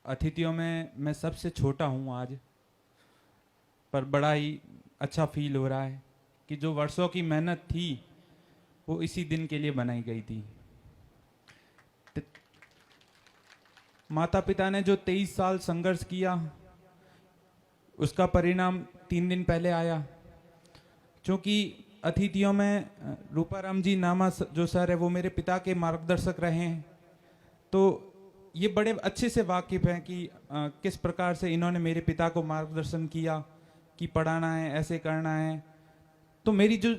अतिथियों में मैं सबसे छोटा हूँ आज, पर बड़ा ही अच्छा फील हो रहा है कि जो वर्षों की मेहनत थी वो इसी दिन के लिए बनाई गई थी। माता पिता ने जो 23 साल संघर्ष किया उसका परिणाम 3 दिन पहले आया। क्योंकि अतिथियों में रूपाराम जी नामा जो सर है वो मेरे पिता के मार्गदर्शक रहे हैं, तो ये बड़े अच्छे से वाकिफ़ हैं कि किस प्रकार से इन्होंने मेरे पिता को मार्गदर्शन किया कि पढ़ाना है, ऐसे करना है। तो मेरी जो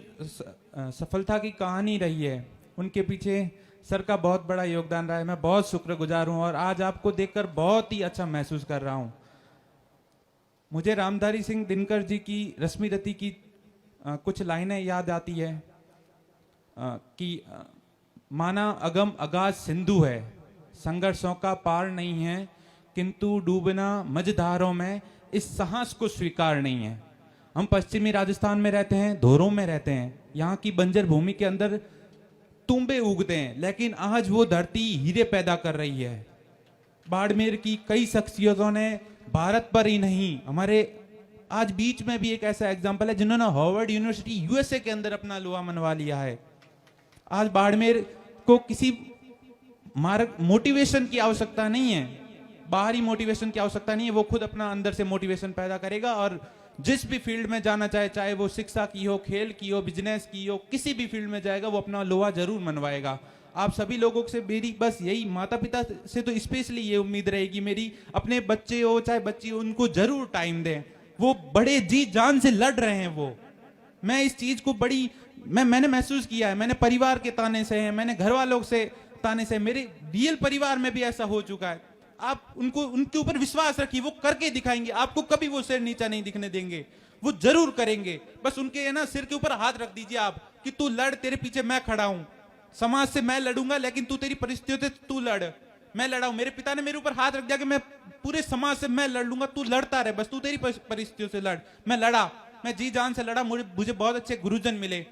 सफलता की कहानी रही है उनके पीछे सर का बहुत बड़ा योगदान रहा है। मैं बहुत शुक्रगुजार हूँ और आज आपको देखकर बहुत ही अच्छा महसूस कर रहा हूँ। मुझे रामधारी सिंह दिनकर जी की रश्मि रति की कुछ लाइनें याद आती है कि माना अगम अगाध सिंधु है, संघर्षों का पार नहीं है, किंतु डूबना मझधारों में इस साहस को स्वीकार नहीं है। हम पश्चिमी राजस्थान में रहते हैं, धोरों में रहते हैं, यहाँ की बंजर भूमि के अंदर तुम्बे उगते हैं, लेकिन आज वो धरती हीरे पैदा कर रही है। बाड़मेर की कई शख्सियतों ने भारत पर ही नहीं, हमारे आज बीच में भी एक ऐसा एग्जाम्पल है जिन्होंने हार्वर्ड यूनिवर्सिटी यूएसए के अंदर अपना लोहा मनवा लिया है। आज बाड़मेर को किसी मार्ग मोटिवेशन की आवश्यकता नहीं है, बाहरी मोटिवेशन की आवश्यकता नहीं है, वो खुद अपना अंदर से मोटिवेशन पैदा करेगा और जिस भी फील्ड में जाना चाहे, चाहे वो शिक्षा की हो, खेल की हो, बिजनेस की हो, किसी भी फील्ड में जाएगा वो अपना लोहा जरूर मनवाएगा। आप सभी लोगों से मेरी बस यही, माता पिता से तो स्पेशली ये उम्मीद रहेगी मेरी, अपने बच्चे हो चाहे बच्ची हो उनको जरूर टाइम दें। वो बड़े जी जान से लड़ रहे हैं। वो मैं इस चीज को बड़ी मैंने महसूस किया है। मैंने परिवार के ताने से है, मैंने घर वालों से ताने से, मेरे रियल परिवार में भी ऐसा हो चुका है। आप उनको उनके ऊपर विश्वास रखिए, वो करके दिखाएंगे। आपको कभी वो सिर नीचा नहीं दिखने देंगे, वो जरूर करेंगे। बस उनके है ना सिर के ऊपर हाथ रख दीजिए आप कि तू लड़, तेरे पीछे मैं खड़ा हूं। समाज से मैं लड़ूंगा लेकिन तू तेरी परिस्थितियों से तू लड़, मैं लड़ा हूं। मेरे पिता ने मेरे ऊपर हाथ रख दिया कि मैं पूरे समाज से मैं लड़ लूंगा, तू लड़ता रहे, बस तू तेरी परिस्थितियों से लड़। मैं लड़ा, मैं जी जान से लड़ा। मुझे बहुत अच्छे गुरुजन मिले,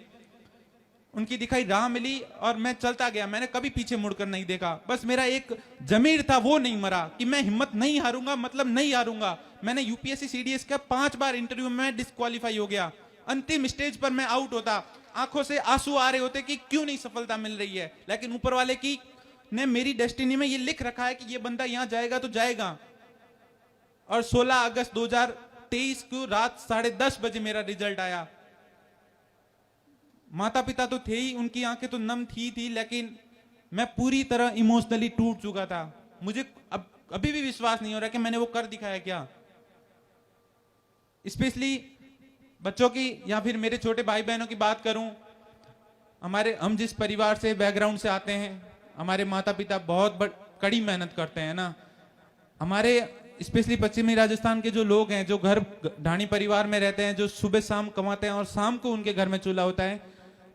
उनकी दिखाई राह मिली और मैं चलता गया। मैंने कभी पीछे मुड़कर नहीं देखा। बस मेरा एक जमीर था वो नहीं मरा कि मैं हिम्मत नहीं हारूंगा, मतलब नहीं हारूंगा। मैंने यूपीएससी सीडीएस का 5 बार इंटरव्यू में डिस्क्वालीफाई हो गया। अंतिम स्टेज पर मैं आउट होता, आंखों से आंसू आ रहे होते कि क्यों नहीं सफलता मिल रही है, लेकिन ऊपर वाले की ने मेरी डेस्टिनी में ये लिख रखा है कि ये बंदा यहां जाएगा तो जाएगा। और 16 अगस्त 2023 को रात 10:30 बजे मेरा रिजल्ट आया। माता पिता तो थे ही, उनकी आंखें तो नम थी, लेकिन मैं पूरी तरह इमोशनली टूट चुका था। मुझे अब अभी भी विश्वास नहीं हो रहा कि मैंने वो कर दिखाया क्या। स्पेशली बच्चों की या फिर मेरे छोटे भाई बहनों की बात करूं, हम जिस परिवार से बैकग्राउंड से आते हैं, हमारे माता पिता बहुत कड़ी मेहनत करते हैं ना। हमारे स्पेशली पश्चिमी राजस्थान के जो लोग हैं, जो घर ढाणी परिवार में रहते हैं, जो सुबह शाम कमाते हैं और शाम को उनके घर में चूल्हा होता है,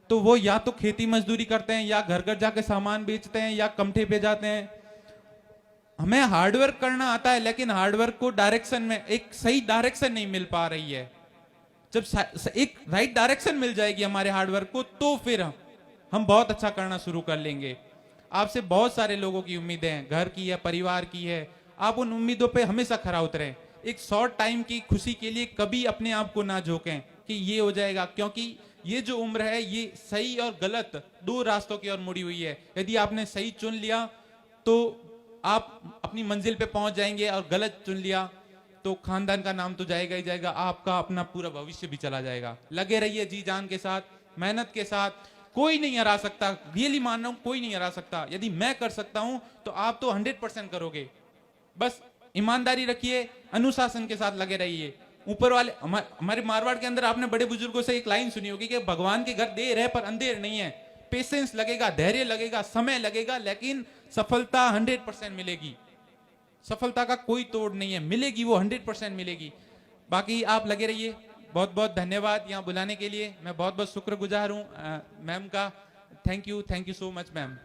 तो वो या तो खेती मजदूरी करते हैं या घर घर जाके सामान बेचते हैं या कमठे पे जाते हैं। हमें हार्डवर्क करना आता है, लेकिन हार्डवर्क को डायरेक्शन में एक सही डायरेक्शन नहीं मिल पा रही है। जब एक राइट डायरेक्शन मिल जाएगी हमारे हार्डवर्क को, तो फिर हम बहुत अच्छा करना शुरू कर लेंगे। आपसे बहुत सारे लोगों की उम्मीदें हैं, घर की है, परिवार की है। आप उन उम्मीदों पे हमेशा खरा उतरें। एक शॉर्ट टाइम की खुशी के लिए कभी अपने आप को ना झोंकें कि ये हो जाएगा, क्योंकि ये जो उम्र है ये सही और गलत 2 रास्तों की ओर मुड़ी हुई है। यदि आपने सही चुन लिया तो आप अपनी मंजिल पे पहुंच जाएंगे, और गलत चुन लिया तो खानदान का नाम तो जाएगा ही जाएगा, आपका अपना पूरा भविष्य भी चला जाएगा। लगे रहिए जी जान के साथ, मेहनत के साथ। कोई नहीं हरा सकता, रियली मान रहा हूं, कोई नहीं हरा सकता। यदि मैं कर सकता हूं तो आप तो 100% करोगे। बस ईमानदारी रखिए, अनुशासन के साथ लगे रहिए। ऊपर वाले हमारे मारवाड़ के अंदर आपने बड़े बुजुर्गों से एक लाइन सुनी होगी कि भगवान के घर देर है पर अंधेर नहीं है। पेशेंस लगेगा, धैर्य लगेगा, समय लगेगा, लेकिन सफलता 100% मिलेगी। सफलता का कोई तोड़ नहीं है, मिलेगी, वो 100% मिलेगी। बाकी आप लगे रहिए। बहुत बहुत धन्यवाद यहाँ बुलाने के लिए। मैं बहुत बहुत शुक्रगुजार हूँ मैम का। Thank you so much ma'am.